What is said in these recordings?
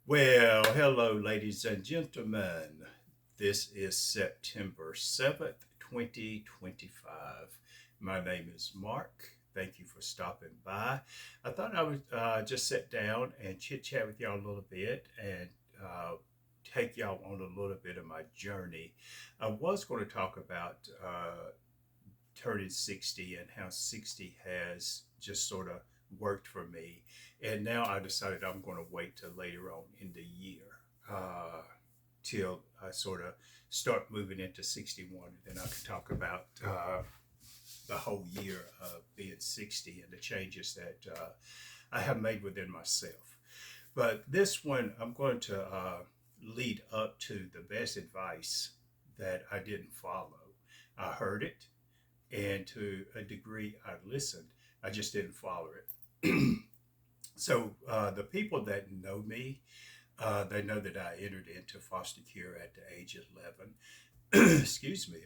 Well, hello, ladies and gentlemen. This is September 7th, 2025. My name is Mark. Thank you for stopping by. I thought I would just sit down and chit chat with y'all a little bit and uh, take y'all on a little bit of my journey. I was going to talk about turning 60 and how 60 has just sort of worked for me. And now I decided I'm going to wait till later on in the year, uh, till I sort of start moving into 61. And then I can talk about the whole year of being 60 and the changes that I have made within myself. But this one, I'm going to lead up to the best advice that I didn't follow. I heard it, and to a degree I listened. I just didn't follow it. So the people that know me, they know that I entered into foster care at the age of 11. Excuse me.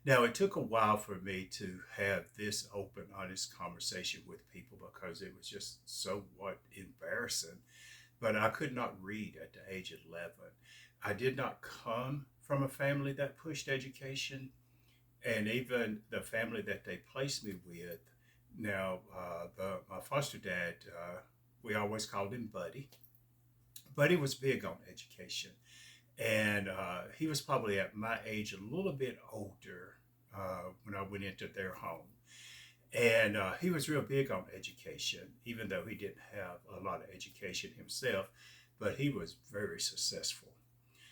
Now it took a while for me to have this open, honest conversation with people because it was just somewhat embarrassing. But I could not read at the age of 11. I did not come from a family that pushed education, and even the family that they placed me with. Now, my foster dad, we always called him Buddy. Buddy was big on education, and he was probably at my age, a little bit older when I went into their home. And he was real big on education, even though he didn't have a lot of education himself, but he was very successful.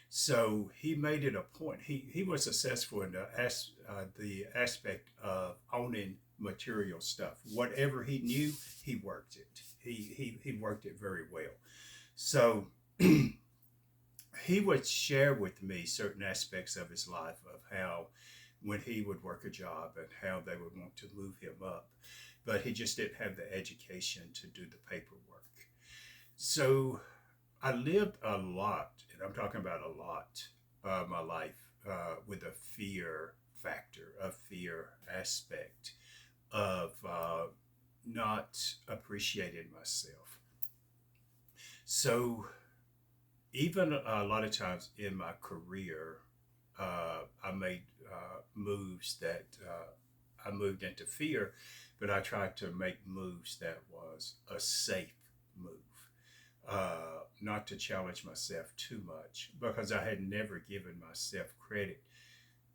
So he made it a point. He was successful in the aspect of owning material stuff. Whatever he knew, he worked it. He worked it very well. So he would share with me certain aspects of his life of how when he would work a job and how they would want to move him up, but he just didn't have the education to do the paperwork. So I lived a lot, and I'm talking about a lot of my life with a fear factor, a fear aspect of not appreciating myself. So even a lot of times in my career, I made moves that I moved into fear, but I tried to make moves that was a safe move, not to challenge myself too much because I had never given myself credit.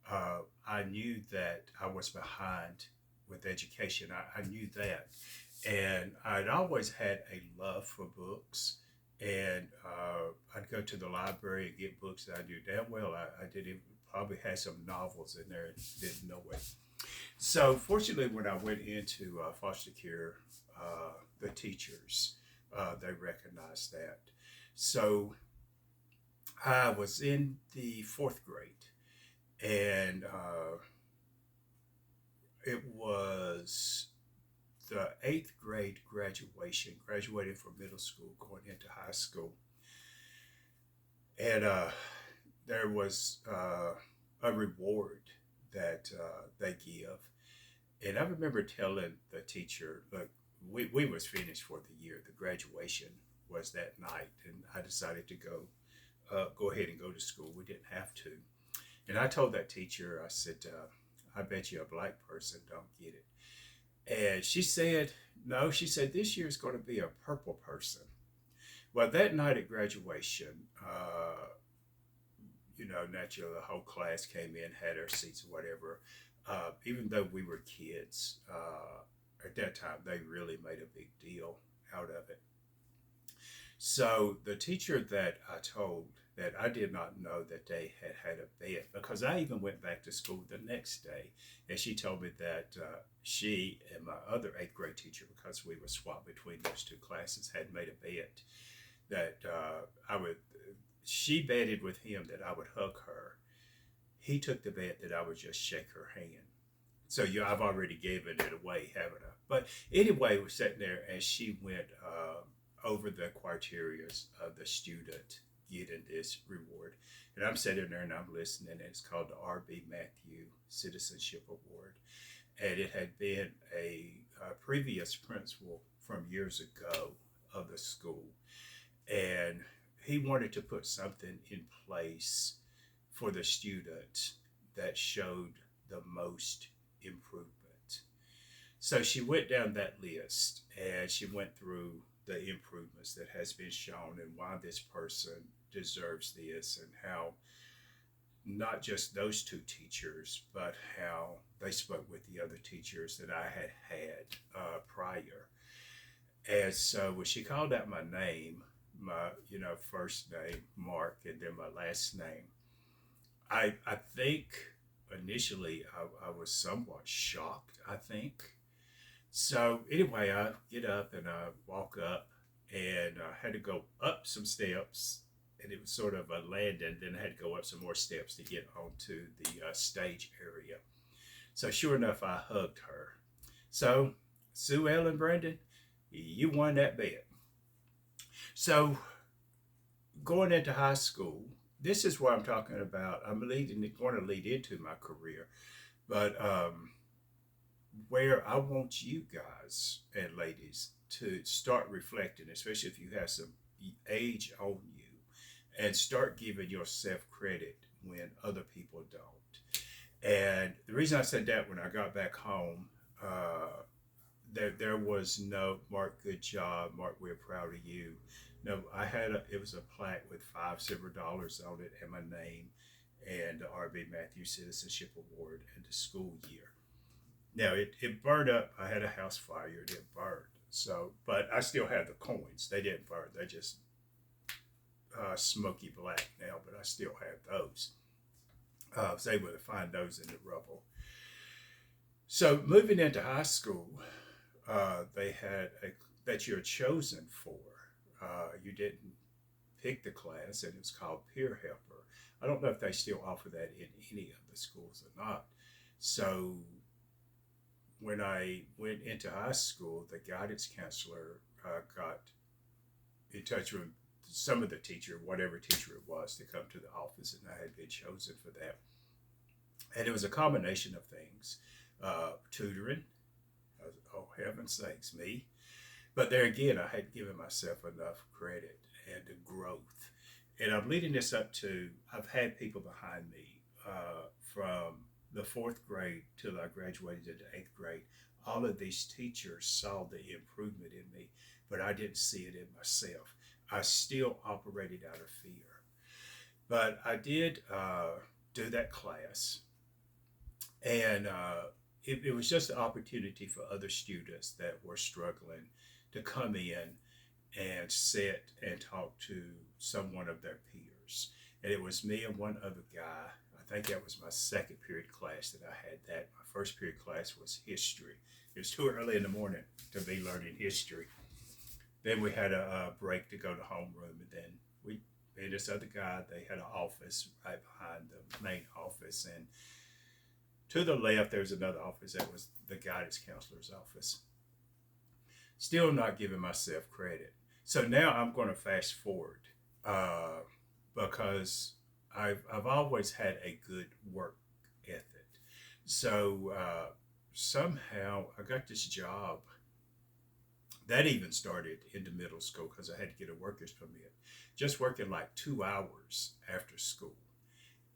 I knew that I was behind with education. I knew that. And I'd always had a love for books. And I'd go to the library and get books that I knew damn well I didn't probably had some novels in there and didn't know it. So fortunately, when I went into foster care, the teachers they recognized that. So I was in the fourth grade, and it was the eighth grade graduation, graduating from middle school, going into high school, and there was a reward that they give. And I remember telling the teacher, look, we was finished for the year. The graduation was that night, and I decided to go ahead and go to school. We didn't have to. And I told that teacher, I said, I bet you a black person don't get it. And she said, no, she said, this year is going to be a purple person. Well, that night at graduation, naturally the whole class came in, had our seats or whatever. Even though we were kids at that time, they really made a big deal out of it. So the teacher that I told that I did not know that they had had a bet because I even went back to school the next day, and she told me that she and my other eighth grade teacher, because we were swapped between those two classes, had made a bet that I would. She betted with him that I would hug her. He took the bet that I would just shake her hand. So I've already given it away, haven't I? But anyway, we're sitting there, and she went over the criteria of the student getting this reward, and I'm sitting there and I'm listening. And it's called the R.B. Matthew Citizenship Award, and it had been a previous principal from years ago of the school, and he wanted to put something in place for the students that showed the most improvement. So she went down that list and she went through the improvements that has been shown and why this person deserves this, and how not just those two teachers, but how they spoke with the other teachers that I had had prior. And so when she called out my name, my first name Mark, and then my last name, I think initially I was somewhat shocked. I think so. Anyway, I get up and I walk up, and I had to go up some steps, and it was sort of a landing. Then I had to go up some more steps to get onto the stage area. So sure enough, I hugged her. So Sue Ellen Brandon, you won that bet. So going into high school, this is what I'm talking about. I'm going to lead into my career, but where I want you guys and ladies to start reflecting, especially if you have some age on you, and start giving yourself credit when other people don't. And the reason I said that, when I got back home, there was no Mark, good job, Mark, we're proud of you. No, it was a plaque with $5 silver on it and my name and the R.B. Matthews Citizenship Award and the school year. Now it burned up. I had a house fire and it burned. So, but I still have the coins. They didn't burn. They just smoky black now, but I still have those. I was able to find those in the rubble. So moving into high school, they had that you're chosen for. You didn't pick the class, and it was called peer helper. I don't know if they still offer that in any of the schools or not. So when I went into high school, the guidance counselor got in touch with some of the teacher, whatever teacher it was, to come to the office, and I had been chosen for that. And it was a combination of things. Tutoring, oh heaven's sakes, me. But there again, I hadn't given myself enough credit and the growth. And I'm leading this up to, I've had people behind me from the 4th grade till I graduated into 8th grade. All of these teachers saw the improvement in me, but I didn't see it in myself. I still operated out of fear. But I did do that class, and it was just an opportunity for other students that were struggling to come in and sit and talk to someone of their peers. And it was me and one other guy. I think that was my second period class that I had that. My first period class was history. It was too early in the morning to be learning history. Then we had a break to go to homeroom, and then me and this other guy, they had an office right behind the main office, and to the left there was another office that was the guidance counselor's office. Still not giving myself credit. So now I'm going to fast forward because I've always had a good work ethic. So somehow I got this job. That even started in the middle school because I had to get a worker's permit. Just working like 2 hours after school.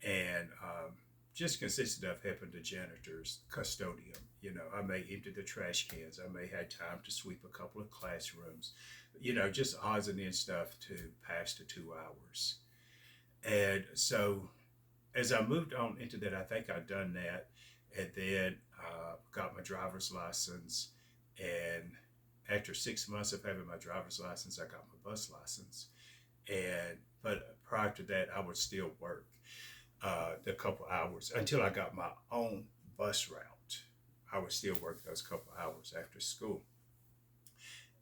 And just consisted of helping the janitors, custodian. I may empty the trash cans. I may have time to sweep a couple of classrooms. Just odds and ends stuff to pass the 2 hours. And so as I moved on into that, I think I'd done that, and then got my driver's license. And after 6 months of having my driver's license, I got my bus license. But prior to that, I would still work the couple hours until I got my own bus route. I would still work those couple hours after school.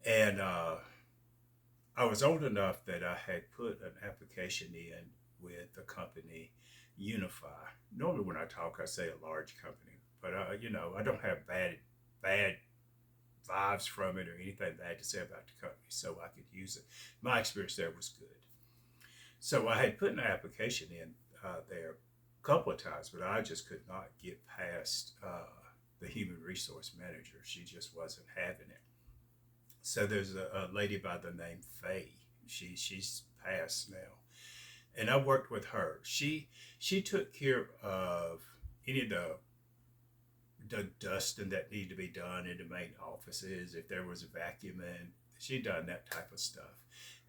And I was old enough that I had put an application in with the company Unify. Normally when I talk, I say a large company, but I don't have bad vibes from it or anything bad to say about the company, so I could use it. My experience there was good. So I had put an application in there a couple of times, but I just could not get past the human resource manager. She just wasn't having it. So there's a lady by the name Faye. She's passed now. And I worked with her. She took care of any of the dusting that needed to be done in the main offices. If there was a vacuuming, she done that type of stuff.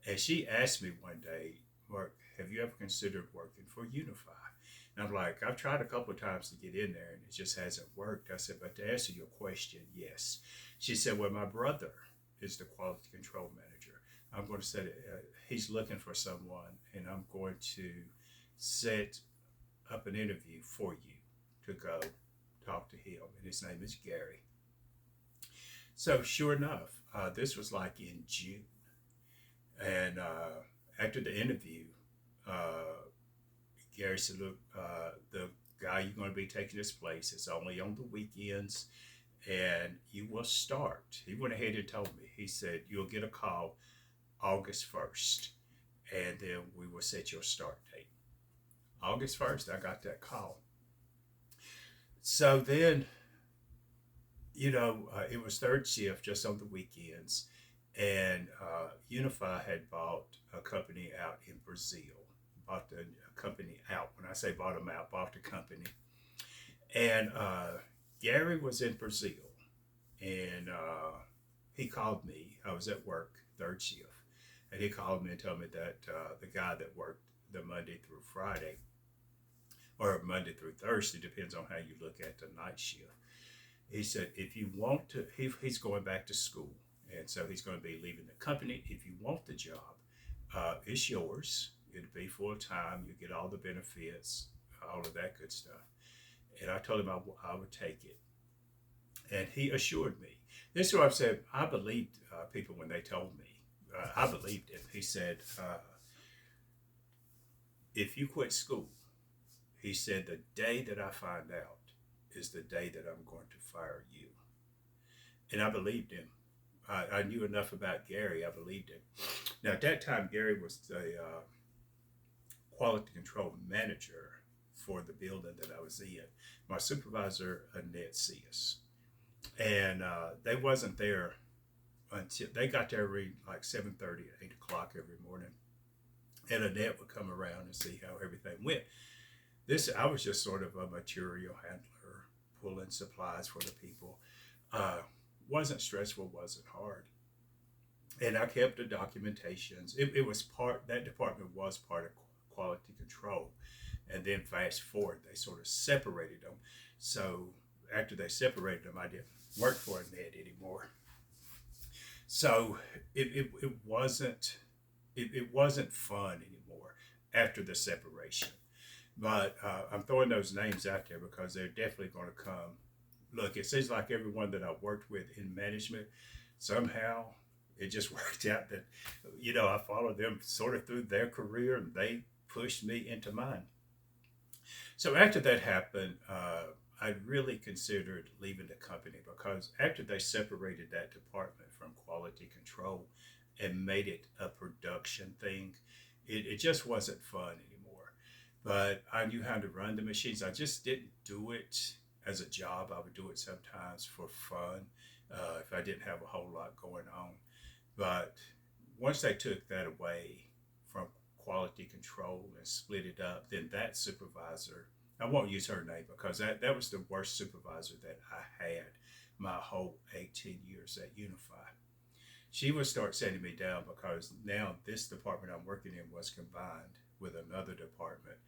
And she asked me one day, Mark, have you ever considered working for YOU.Part? And I'm like, I've tried a couple of times to get in there and it just hasn't worked. I said, but to answer your question, yes. She said, well, my brother is the quality control manager. I'm going to say he's looking for someone, and I'm going to set up an interview for you to go talk to him. And his name is Gary. So sure enough, this was like in June. And after the interview, Gary said, look, the guy you're going to be taking his place is only on the weekends, and you will start. He went ahead and told me. He said, you'll get a call August 1st, and then we will set your start date. August 1st, I got that call. So then, it was third shift just on the weekends, and YOU.Part had bought a company out in Brazil. Bought the company out. When I say bought them out, bought the company. And Gary was in Brazil, and he called me. I was at work, third shift, and he called me and told me that the guy that worked the Monday through Friday, or Monday through Thursday, depends on how you look at the night shift. He said, if you want to, he's going back to school, and so he's going to be leaving the company. If you want the job, it's yours. It'd be full time. You get all the benefits, all of that good stuff. And I told him I would take it. And he assured me. This is what I've said. I believed people when they told me. I believed him. He said, if you quit school, he said, the day that I find out is the day that I'm going to fire you. And I believed him. I knew enough about Gary. I believed him. Now, at that time, Gary was the quality control manager for the building that I was in. My supervisor, Annette Seas. And they wasn't there until they got there like 7:30, 8 o'clock every morning. And Annette would come around and see how everything went. I was just sort of a material handler, pulling supplies for the people. Wasn't stressful, wasn't hard. And I kept the documentations. It was that department was part of quality control. And then fast forward, they sort of separated them. So after they separated them, I didn't work for Annette anymore. So it wasn't fun anymore after the separation. But I'm throwing those names out there because they're definitely going to come. Look, it seems like everyone that I've worked with in management, somehow it just worked out that, I followed them sort of through their career, and they pushed me into mine. So after that happened, I really considered leaving the company, because after they separated that department from quality control and made it a production thing, it just wasn't fun anymore. But I knew how to run the machines. I just didn't do it as a job. I would do it sometimes for fun if I didn't have a whole lot going on. But once they took that away from quality control and split it up, then that supervisor, I won't use her name because that was the worst supervisor that I had my whole 18 years at YOU.Part. She would start sending me down because now this department I'm working in was combined with another department.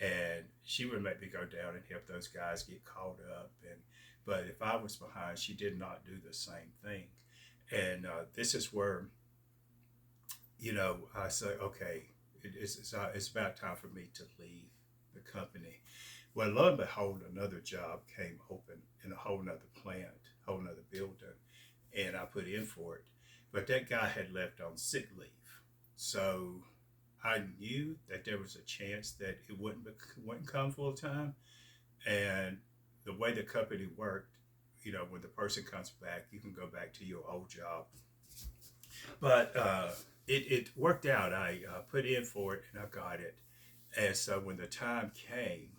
And she would make me go down and help those guys get caught up. But if I was behind, she did not do the same thing. And this is where, I say, okay, it's about time for me to leave the company. Well, lo and behold, another job came open in a whole nother plant, whole nother building, and I put in for it. But that guy had left on sick leave. So I knew that there was a chance that it wouldn't come full time. And the way the company worked, when the person comes back, you can go back to your old job. But it worked out. I put in for it and I got it. And so when the time came,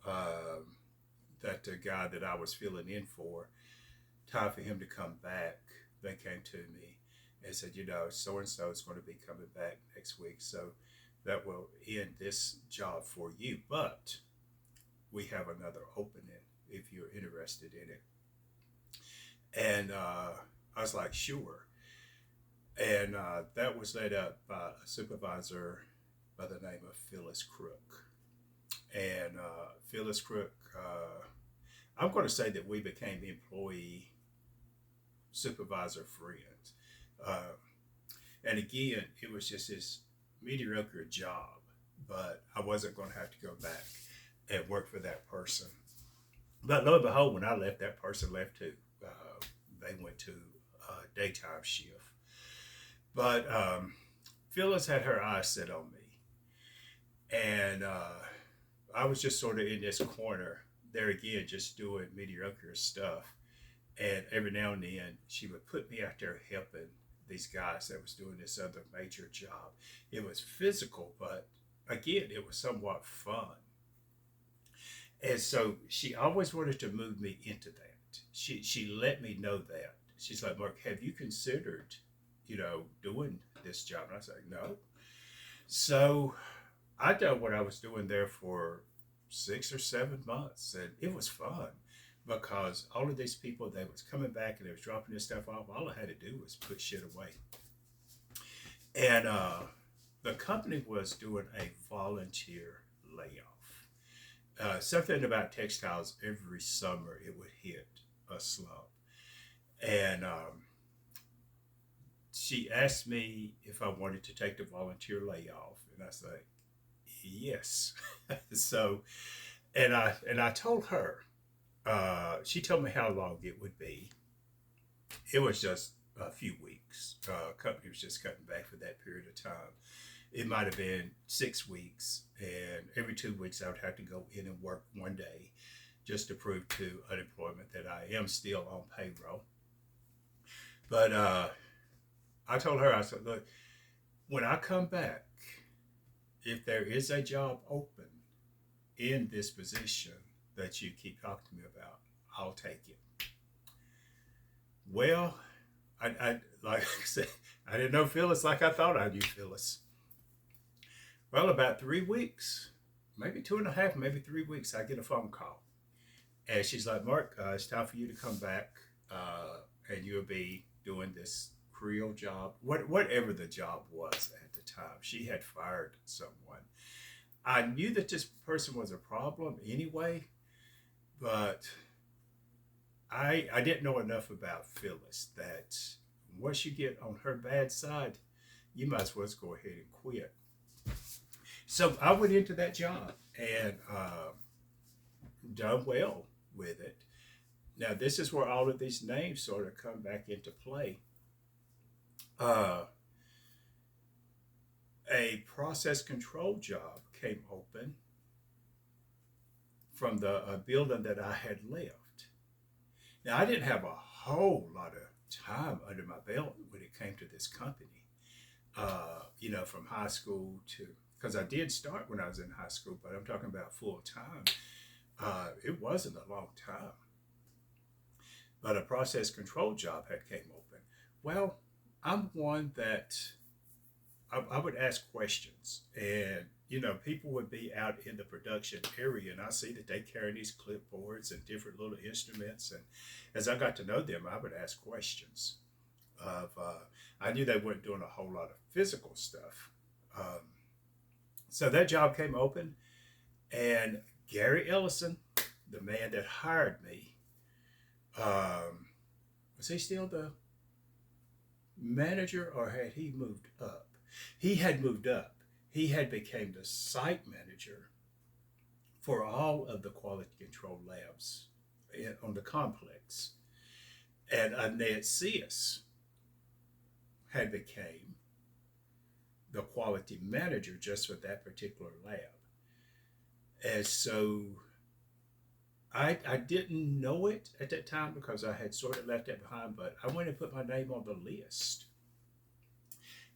that the guy that I was filling in for, time for him to come back, they came to me and said, so and so is going to be coming back next week, so that will end this job for you. But we have another opening if you're interested in it. And I was like, sure. And that was led up by a supervisor by the name of Phyllis Crook. And Phyllis Crook, I'm going to say that we became employee supervisor friends. And again, it was just this mediocre job, but I wasn't going to have to go back and work for that person. But lo and behold, when I left, that person left too. They went to a daytime shift. But Phyllis had her eyes set on me. And I was just sort of in this corner there again, just doing mediocre stuff. And every now and then, she would put me out there helping these guys that was doing this other major job. It was physical, but again, it was somewhat fun. And so she always wanted to move me into that. She let me know that. She's like, Mark, have you considered, doing this job? And I was like, no. So I done what I was doing there for 6 or 7 months, and it was fun because all of these people, they was coming back and they was dropping this stuff off. All I had to do was put shit away. And the company was doing a volunteer layoff. Something about textiles, every summer it would hit a slump. And she asked me if I wanted to take the volunteer layoff, and I said, yes. So, and I told her, she told me how long it would be. It was just a few weeks. Company was just cutting back for that period of time. It might have been 6 weeks, and every 2 weeks I would have to go in and work one day just to prove to unemployment that I am still on payroll. But I told her, I said, look, when I come back, if there is a job open in this position that you keep talking to me about, I'll take it. Well, I like I said, I didn't know Phyllis like I thought I knew Phyllis. Well, about 3 weeks, maybe 2.5, maybe 3 weeks, I get a phone call. And she's like, Mark, it's time for you to come back, and you'll be doing this Creole job, whatever the job was at the time. She had fired someone. I knew that this person was a problem anyway, but I didn't know enough about Phyllis that once you get on her bad side, you might as well go ahead and quit. So I went into that job and done well with it. Now, this is where all of these names sort of come back into play. A process control job came open from the building that I had left. Now, I didn't have a whole lot of time under my belt when it came to this company. From high school to, because I did start when I was in high school, but I'm talking about full time. It wasn't a long time. But a process control job had came open. Well, I'm one that I would ask questions, and people would be out in the production area, and I see that they carry these clipboards and different little instruments. And as I got to know them, I would ask questions. I knew they weren't doing a whole lot of physical stuff. So that job came open, and Gary Ellison, the man that hired me, was he still the manager, or had he moved up? He had moved up. He had became the site manager for all of the quality control labs on the complex. And Annette Seas had became the quality manager just for that particular lab. And so I didn't know it at that time because I had sort of left that behind, but I went and put my name on the list.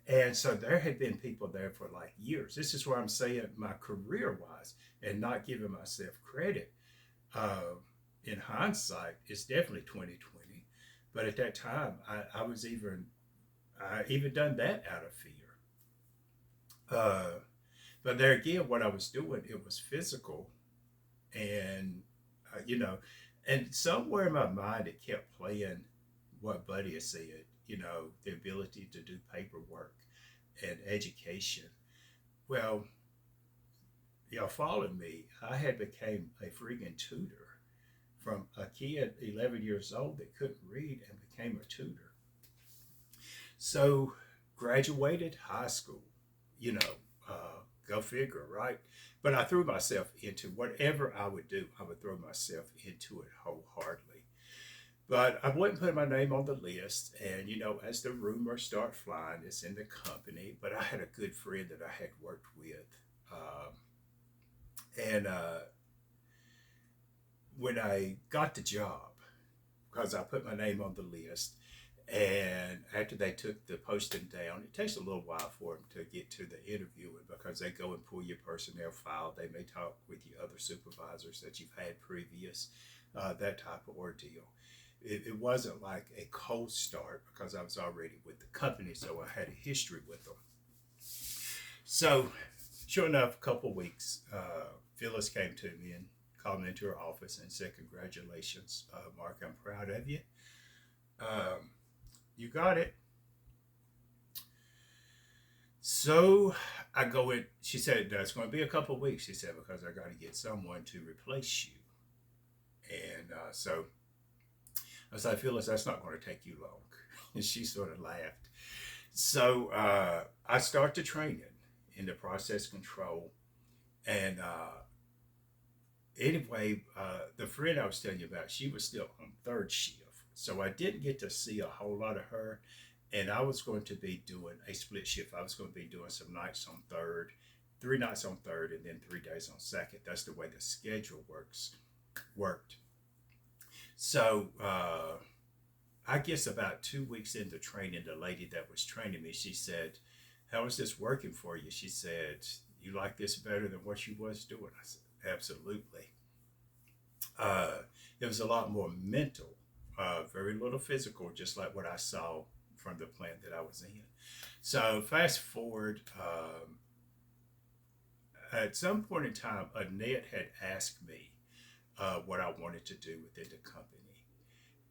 And so there had been people there for like years. This is where I'm saying my career-wise and not giving myself credit. In hindsight, it's definitely 2020. But at that time, I even done that out of fear. Uh, but there again, what I was doing, it was physical, and you know, and somewhere in my mind, it kept playing what Buddy had said. The ability to do paperwork and education. Well, y'all followed me. I had became a freaking tutor from a kid 11 years old that couldn't read and became a tutor. So graduated high school, you know, go figure, right? But I threw myself into whatever I would do. I would throw myself into it wholeheartedly. But I wouldn't put my name on the list. And, as the rumors start flying, it's in the company. But I had a good friend that I had worked with. And when I got the job, because I put my name on the list, and after they took the posting down, it takes a little while for them to get to the interviewing because they go and pull your personnel file. They may talk with your other supervisors that you've had previous, that type of ordeal. It wasn't like a cold start because I was already with the company, so I had a history with them. So, sure enough, a couple of weeks, Phyllis came to me and called me into her office and said, "Congratulations, Mark, I'm proud of you. You got it." So I go in. She said, "It's going to be a couple of weeks." She said, "Because I got to get someone to replace you." And so I was like, "Phyllis, that's not going to take you long." And she sort of laughed. So I start the training in the process control. And anyway, the friend I was telling you about, she was still on third shift. So I didn't get to see a whole lot of her. And I was going to be doing a split shift. I was going to be doing some nights on third, 3 nights on third, and then 3 days on second. That's the way the schedule worked. So I guess about 2 weeks into training, the lady that was training me, she said, "How is this working for you?" She said, "You like this better than what you was doing?" I said, "Absolutely." It was a lot more mental, very little physical, just like what I saw from the plant that I was in. So fast forward, at some point in time, Annette had asked me what I wanted to do within the company.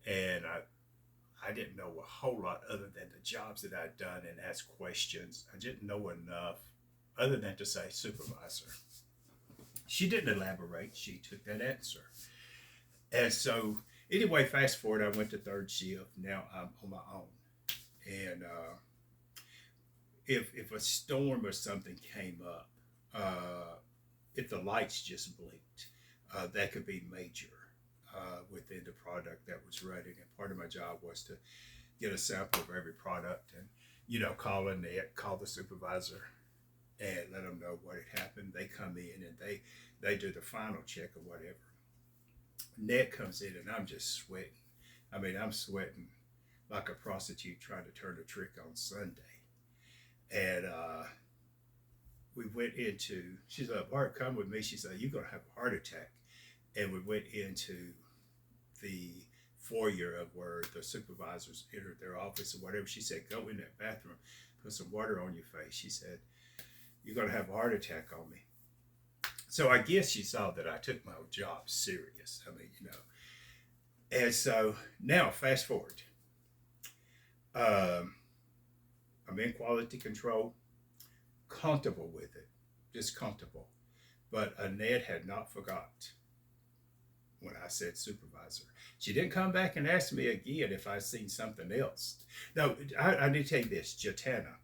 And I didn't know a whole lot other than the jobs that I'd done and asked questions. I didn't know enough other than to say supervisor. She didn't elaborate. She took that answer. And so, anyway, fast forward, I went to third shift. Now I'm on my own. And if a storm or something came up, if the lights just blinked, that could be major within the product that was running. And part of my job was to get a sample of every product and, call Annette, call the supervisor, and let them know what had happened. They come in and they do the final check or whatever. Annette comes in and I'm just sweating. I mean, I'm sweating like a prostitute trying to turn a trick on Sunday. And we went into, she's like, "Bart, come with me." She said, "You're going to have a heart attack." And we went into the foyer of where the supervisors entered their office or whatever. She said, "Go in that bathroom, put some water on your face." She said, "You're going to have a heart attack on me." So I guess she saw that I took my job serious. I mean, And so now, fast forward. I'm in quality control, comfortable with it, just comfortable. But Annette had not forgot when I said supervisor. She didn't come back and ask me again if I'd seen something else. No, I need to tell you this. Jatana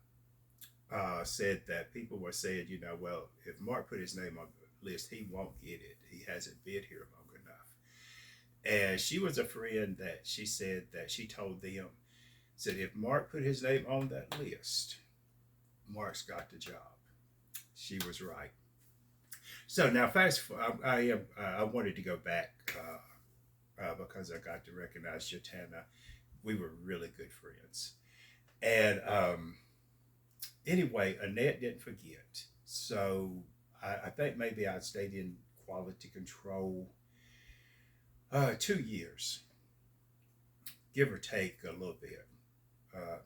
said that people were saying, well, if Mark put his name on the list, he won't get it. He hasn't been here long enough. And she was a friend that she said that she told them, said if Mark put his name on that list, Mark's got the job. She was right. So now, fast forward, I wanted to go back because I got to recognize Jatana. We were really good friends. And anyway, Annette didn't forget. So I think maybe I stayed in quality control 2 years, give or take a little bit.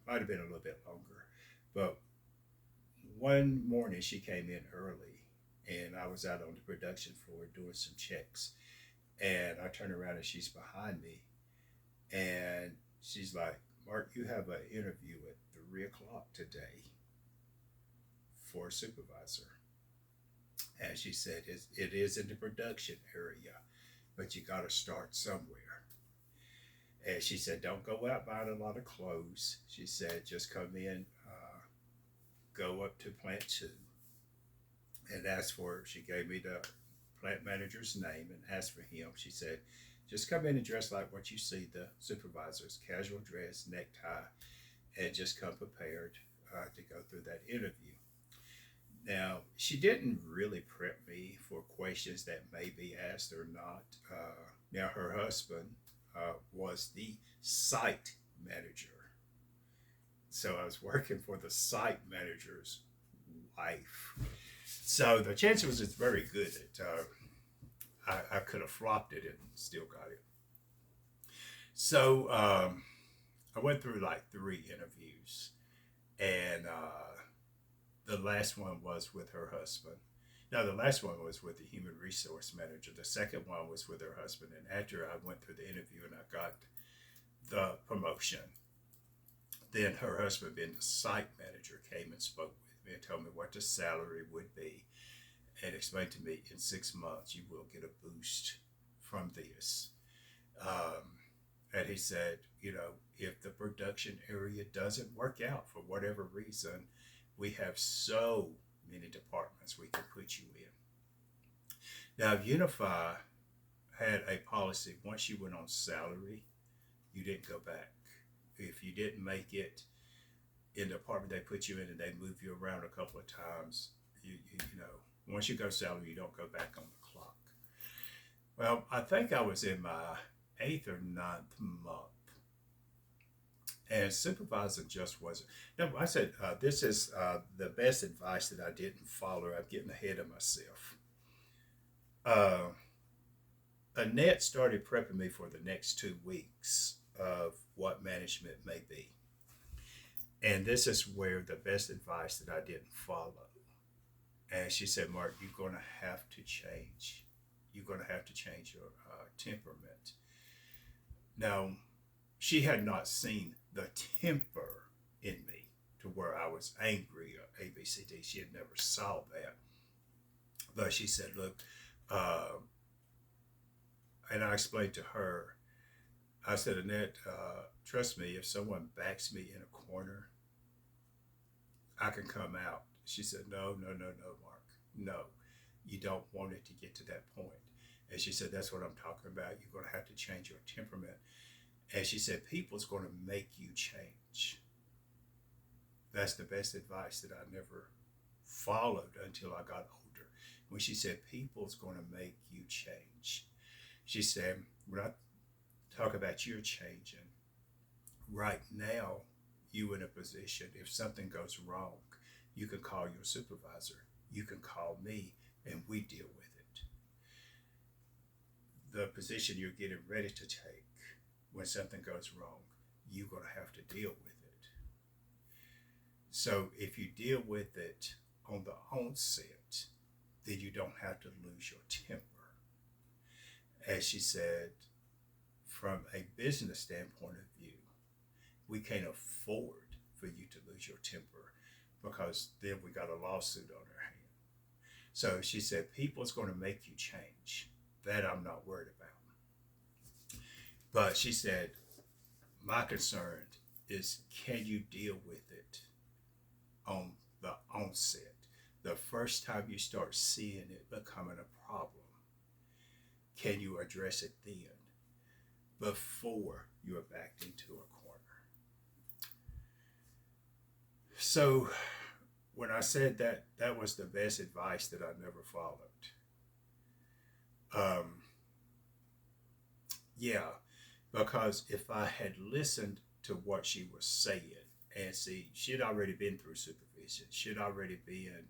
Might have been a little bit longer. But one morning she came in early, and I was out on the production floor doing some checks. And I turn around and she's behind me, and she's like, "Mark, you have an interview at 3 o'clock today for a supervisor." And she said, "It is in the production area, but you got to start somewhere." And she said, "Don't go out buying a lot of clothes." She said, "Just come in, go up to plant two and ask for," she gave me the plant manager's name and asked for him. She said, "Just come in and dress like what you see the supervisors, casual dress, necktie, and just come prepared to go through that interview." Now, she didn't really prep me for questions that may be asked or not. Now, her husband was the site manager. So I was working for the site manager's wife. So the chance was it's very good that I could have flopped it and still got it. So I went through like 3 interviews, and the last one was with her husband. No, the last one was with the human resource manager. The second one was with her husband. And after I went through the interview and I got the promotion, then her husband, being the site manager, came and spoke with me and told me what the salary would be and explained to me, in 6 months you will get a boost from this. And he said, if the production area doesn't work out for whatever reason, we have so many departments we can put you in. Now, Unify had a policy: once you went on salary, you didn't go back. If you didn't make it in the department they put you in and they move you around a couple of times, once you go salary, you don't go back on the clock. Well, I think I was in my 8th or 9th month, and supervisor just wasn't. No, I said, this is the best advice that I didn't follow. I'm getting ahead of myself. Annette started prepping me for the next 2 weeks of what management may be. And this is where the best advice that I didn't follow. And she said, "Mark, you're going to have to change. You're going to have to change your temperament." Now, she had not seen the temper in me to where I was angry or ABCD. She had never saw that. But she said, "Look," and I explained to her, I said, "Annette, trust me, if someone backs me in a corner, I can come out." She said, "No, no, no, no, Mark. No, you don't want it to get to that point." And she said, "That's what I'm talking about. You're going to have to change your temperament." And she said, "People's going to make you change." That's the best advice that I never followed until I got older. When she said, "People's going to make you change," she said, when I talk about you're changing, right now, you in a position, if something goes wrong, you can call your supervisor, you can call me, and we deal with it. The position you're getting ready to take, when something goes wrong, you're going to have to deal with it. So if you deal with it on the onset, then you don't have to lose your temper. As she said, from a business standpoint of view, we can't afford for you to lose your temper, because then we got a lawsuit on our hand. So she said, people's going to make you change. That I'm not worried about. But she said, my concern is, can you deal with it on the onset? The first time you start seeing it becoming a problem, can you address it then, before you are backed into a corner? So when I said that, that was the best advice that I never followed. Yeah, because if I had listened to what she was saying, and see, she had already been through supervision. She had already been,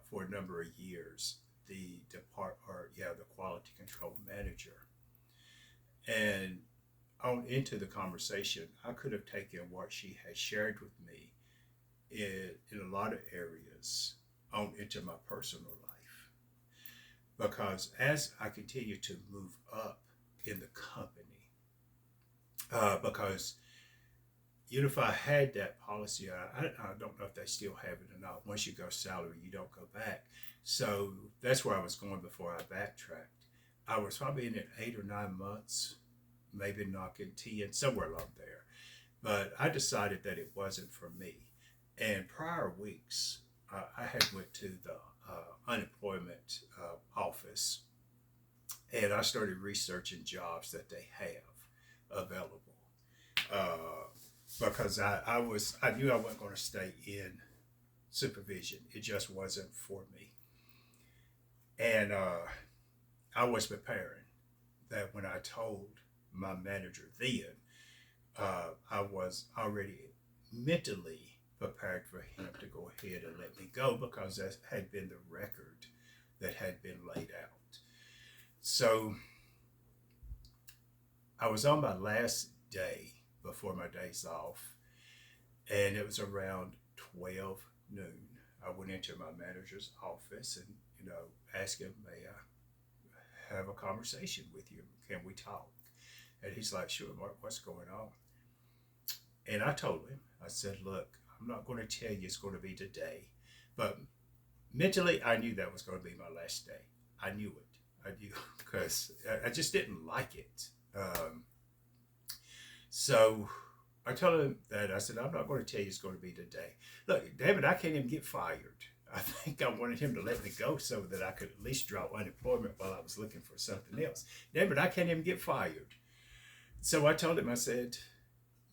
for a number of years, the quality control manager. And on into the conversation, I could have taken what she had shared with me in a lot of areas on into my personal life. Because as I continue to move up in the company, because Unify had that policy. I don't know if they still have it or not. Once you go salary, you don't go back. So that's where I was going before I backtracked. I was probably in it 8 or 9 months, maybe knocking 10, somewhere along there. But I decided that it wasn't for me. And prior weeks, I had went to the unemployment office, and I started researching jobs that they have available. Uh, because I knew I wasn't going to stay in supervision. It just wasn't for me. And I was preparing that when I told my manager then, I was already mentally prepared for him to go ahead and let me go because that had been the record that had been laid out. So I was on my last day before my days off, and it was around 12 noon. I went into my manager's office and, asked him, may I have a conversation with you? Can we talk? And he's like, sure, Mark, what's going on? And I told him, I said, look, I'm not going to tell you it's going to be today, but mentally I knew that was going to be my last day. I knew it. I knew because I just didn't like it. So I told him that I said, I'm not going to tell you it's going to be today. Look, David, I can't even get fired. I think I wanted him to let me go so that I could at least draw unemployment while I was looking for something else. David, I can't even get fired. So I told him, I said,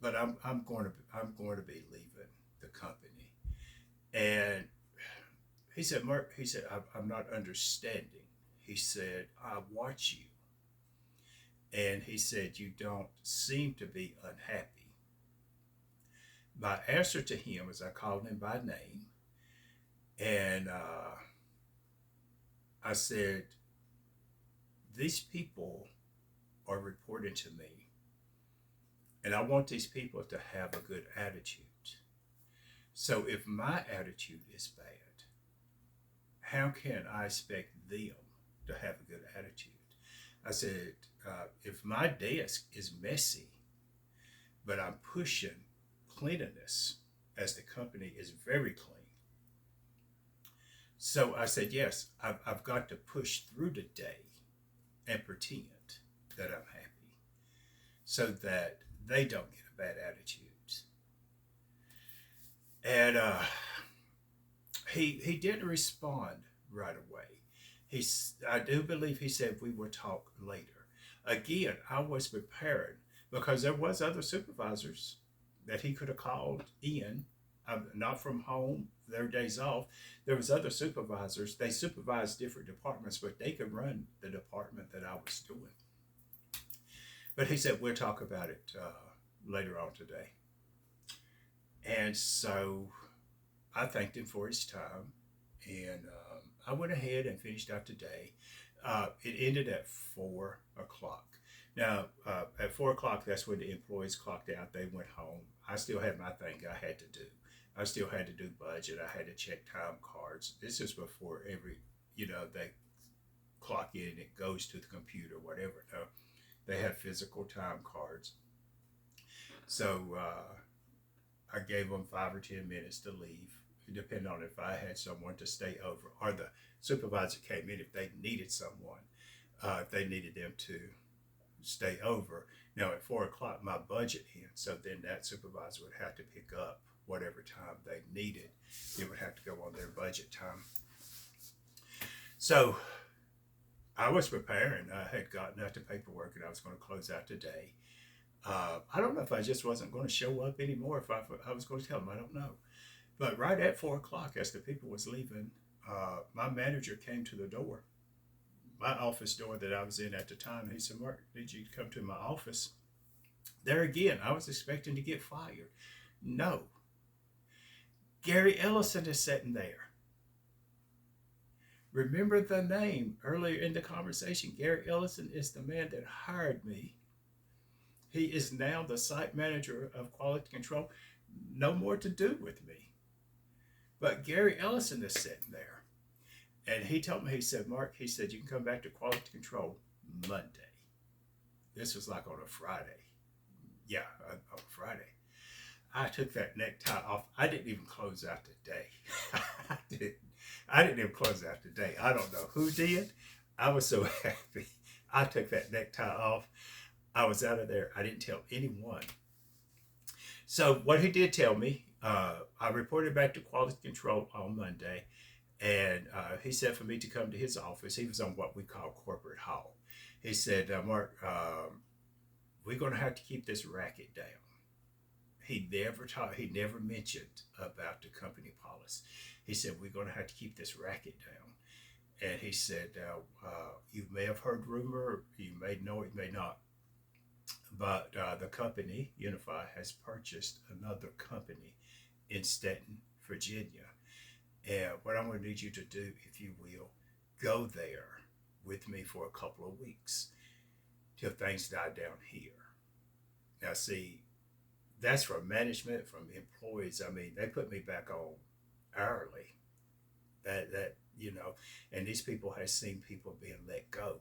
but I'm going to be leaving the company. And he said, Mark, he said, I'm not understanding. He said, I watch you. And he said, you don't seem to be unhappy. My answer to him was I called him by name. And I said, these people are reporting to me. And I want these people to have a good attitude. So if my attitude is bad, how can I expect them to have a good attitude? I said, if my desk is messy, but I'm pushing cleanliness as the company is very clean. So I said, yes, I've got to push through the day and pretend that I'm happy so that they don't get a bad attitude. And he didn't respond right away. I do believe he said we will talk later. Again, I was prepared because there was other supervisors that he could have called in, not from home, their days off. There was other supervisors. They supervised different departments, but they could run the department that I was doing. But he said, we'll talk about it later on today. And so I thanked him for his time, and I went ahead and finished out the day. It ended at 4 o'clock. Now, at 4 o'clock, that's when the employees clocked out. They went home. I still had my thing I had to do. I still had to do budget. I had to check time cards. This is before they clock in and it goes to the computer, whatever. No, they have physical time cards. So I gave them 5 or 10 minutes to leave, depending on if I had someone to stay over or the supervisor came in if they needed someone, if they needed them to stay over. Now at 4 o'clock, my budget ends, so then that supervisor would have to pick up whatever time they needed. It would have to go on their budget time. So I was preparing. I had gotten out the paperwork and I was going to close out the day. I don't know if I just wasn't going to show up anymore, if I was going to tell them, I don't know. But right at 4 o'clock, as the people was leaving, my manager came to the door, my office door that I was in at the time. He said, Mark, did you come to my office? There again, I was expecting to get fired. No. Gary Ellison is sitting there. Remember the name earlier in the conversation. Gary Ellison is the man that hired me He is now the site manager of quality control. No more to do with me. But Gary Ellison is sitting there. And he told me, he said, Mark, he said, you can come back to quality control Monday. This was like on a Friday. Yeah, on a Friday. I took that necktie off. I didn't even close out the day. I didn't even close out the day. I don't know who did. I was so happy. I took that necktie off. I was out of there. I didn't tell anyone. So what he did tell me, I reported back to quality control on Monday, and he said for me to come to his office. He was on what we call corporate hall. He said, Mark, we're going to have to keep this racket down. He never mentioned about the company policy. He said, we're going to have to keep this racket down. And he said, you may have heard rumor, you may know it, may not. But the company, YOU.Part, has purchased another company in Stanton, Virginia. And what I'm going to need you to do, if you will, go there with me for a couple of weeks till things die down here. Now, see, that's from management, from employees. I mean, they put me back on hourly. That and these people have seen people being let go.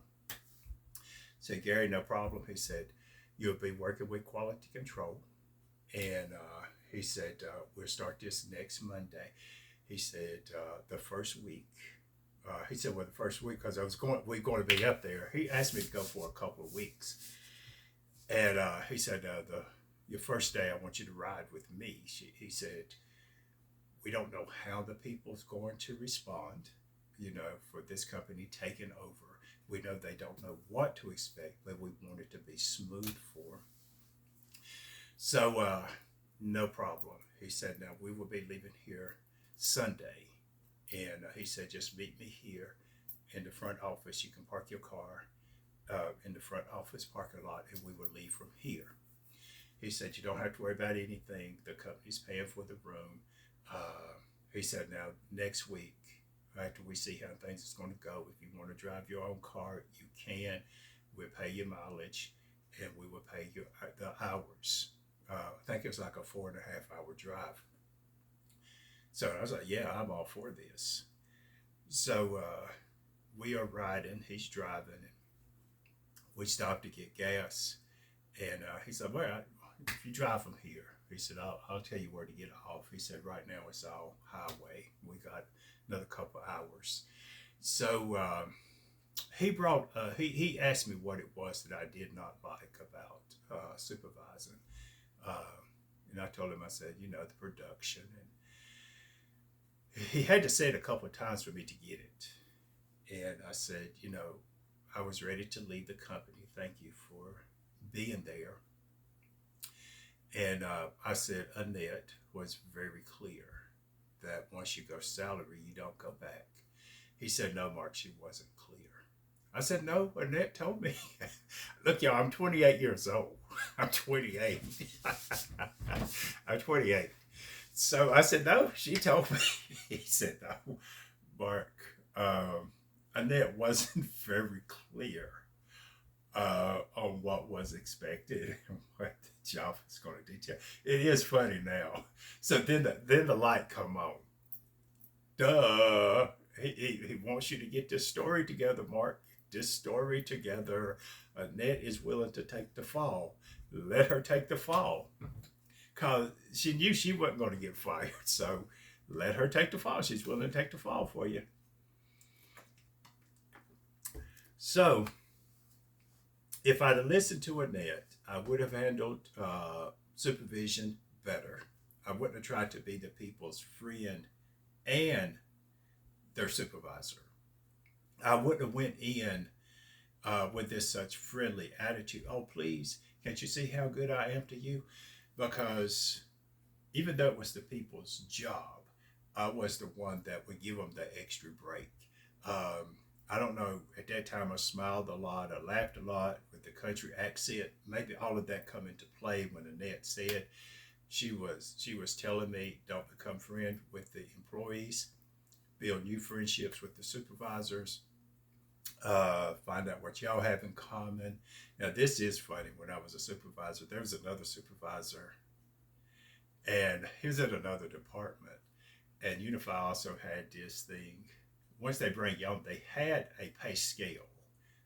Said, Gary, no problem. He said, you'll be working with quality control. And he said, we'll start this next Monday. He said, the first week. He said, well, the first week, because we're going to be up there. He asked me to go for a couple of weeks. And he said, your first day, I want you to ride with me. He said, we don't know how the people's going to respond, for this company taking over. We know they don't know what to expect, but we want it to be smooth for. So, no problem. He said, now we will be leaving here Sunday. And he said, just meet me here in the front office. You can park your car in the front office parking lot, and we will leave from here. He said, you don't have to worry about anything. The company's paying for the room. He said, now next week, after we see how things is going to go, if you want to drive your own car, you can. We'll pay your mileage, and we will pay you the hours. I think it was like a 4.5 hour drive. So I was like, yeah, I'm all for this. So we are riding, he's driving, and we stopped to get gas. And he said, well, if you drive from here, he said, I'll tell you where to get off. He said, right now it's all highway. We got another couple hours. So he asked me what it was that I did not like about supervising. And I told him, I said, the production. And he had to say it a couple of times for me to get it. And I said, I was ready to leave the company. Thank you for being there. And I said, Annette was very clear that once you go salary, you don't go back. He said, no, Mark, she wasn't clear. I said, no, Annette told me. Look, y'all, I'm 28 years old. I'm 28. I'm 28. So I said, no, she told me. He said, no, Mark, Annette wasn't very clear on what was expected and what the job is going to detail. It is funny now. So then the light come on. Duh. He wants you to get this story together, Mark. This story together. Annette is willing to take the fall. Let her take the fall. Because she knew she wasn't going to get fired. So let her take the fall. She's willing to take the fall for you. So if I'd have listened to Annette, I would have handled supervision better. I wouldn't have tried to be the people's friend and their supervisor. I wouldn't have went in with this such friendly attitude. Oh, please, can't you see how good I am to you? Because even though it was the people's job, I was the one that would give them the extra break. I don't know, at that time I smiled a lot, I laughed a lot with the country accent. Maybe all of that come into play when Annette said she was telling me, don't become friends with the employees, build new friendships with the supervisors. find out what y'all have in common. Now, this is funny. When I was a supervisor, there was another supervisor, and he was in another department. And Unify also had this thing. Once they bring you on, they had a pay scale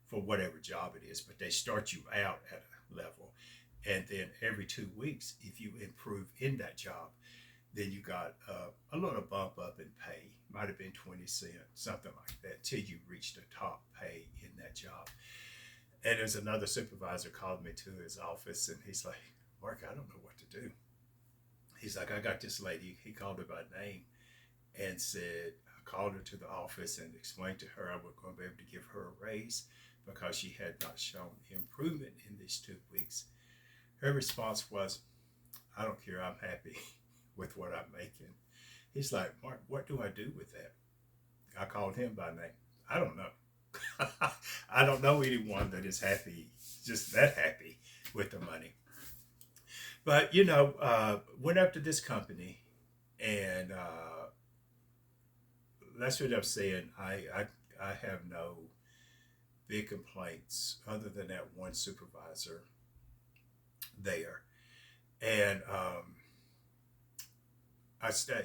for whatever job it is, but they start you out at a level. And then every 2 weeks, if you improve in that job, then you got a little bump up in pay. Might have been 20 cents, something like that, till you reach the top pay in that job. And there's another supervisor called me to his office, and he's like, Mark, I don't know what to do. He's like, I got this lady. He called her by name and said, I called her to the office and explained to her I was going to be able to give her a raise because she had not shown improvement in these 2 weeks. Her response was, I don't care. I'm happy with what I'm making. He's like, Mark, what do I do with that? I called him by name. I don't know. I don't know anyone that is happy, just that happy with the money. But, went up to this company, and that's what I'm saying. I have no big complaints other than that one supervisor there. And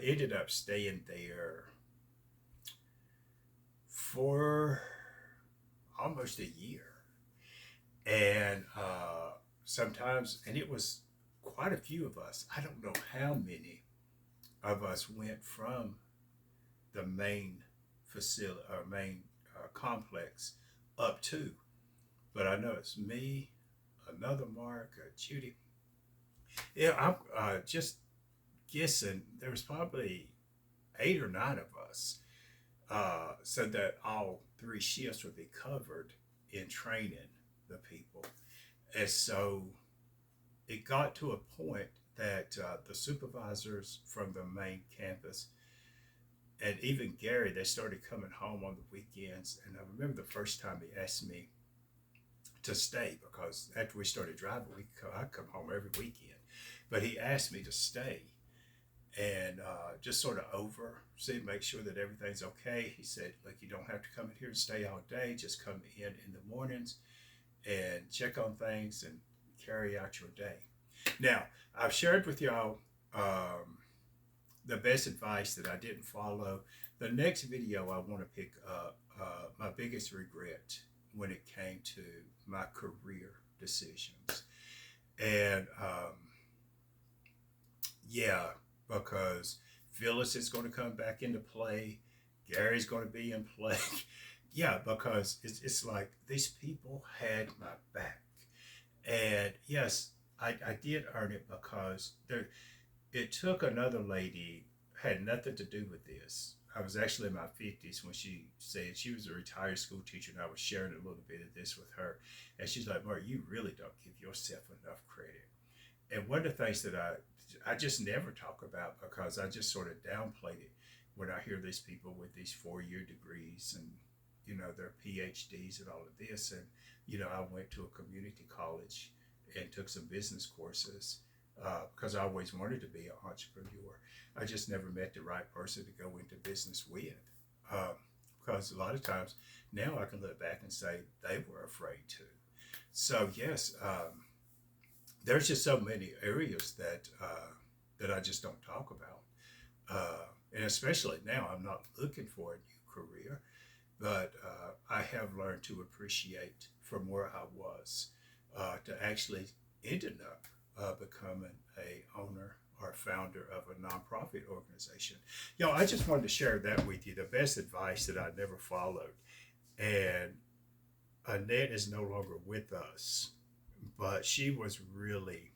ended up staying there for almost a year. And sometimes, and it was quite a few of us. I don't know how many of us went from the main facility or main complex up to, but I know it's me, another Mark, Judy. Yeah, I'm just guessing there was probably 8 or 9 of us, so that all 3 shifts would be covered in training the people. And so it got to a point that the supervisors from the main campus and even Gary, they started coming home on the weekends. And I remember the first time he asked me to stay, because after we started driving, I'd come home every weekend. But he asked me to stay and just sort of oversee, make sure that everything's okay. He said, look, you don't have to come in here and stay all day. Just come in the mornings and check on things and carry out your day. Now, I've shared with y'all the best advice that I didn't follow. The next video I want to pick up my biggest regret when it came to my career decisions. And yeah, because Phyllis is going to come back into play. Gary's going to be in play. Yeah, because it's like these people had my back. And yes, I did earn it because it took another lady, had nothing to do with this. I was actually in my 50s when she said, she was a retired school teacher, and I was sharing a little bit of this with her. And she's like, Mark, you really don't give yourself enough credit. And one of the things that I just never talk about, because I just sort of downplayed it when I hear these people with these 4-year degrees and, their PhDs and all of this. And, I went to a community college and took some business courses because I always wanted to be an entrepreneur. I just never met the right person to go into business with. Because a lot of times now I can look back and say they were afraid to. So yes, there's just so many areas that I just don't talk about. And especially now, I'm not looking for a new career, but I have learned to appreciate from where I was to actually ending up becoming a owner or founder of a nonprofit organization. I just wanted to share that with you, the best advice that I never followed. And Annette is no longer with us, but she was really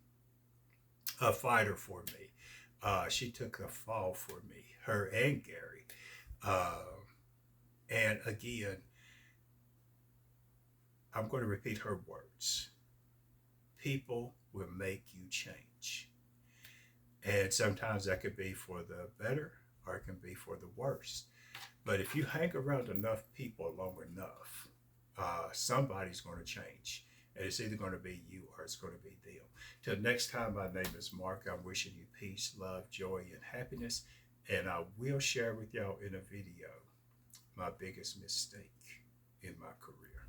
a fighter for me. She took the fall for me, her and Gary. And again, I'm going to repeat her words. People will make you change. And sometimes that could be for the better or it can be for the worse. But if you hang around enough people long enough, somebody's going to change. And it's either going to be you or it's going to be them. Till next time, my name is Mark. I'm wishing you peace, love, joy, and happiness. And I will share with y'all in a video my biggest mistake in my career.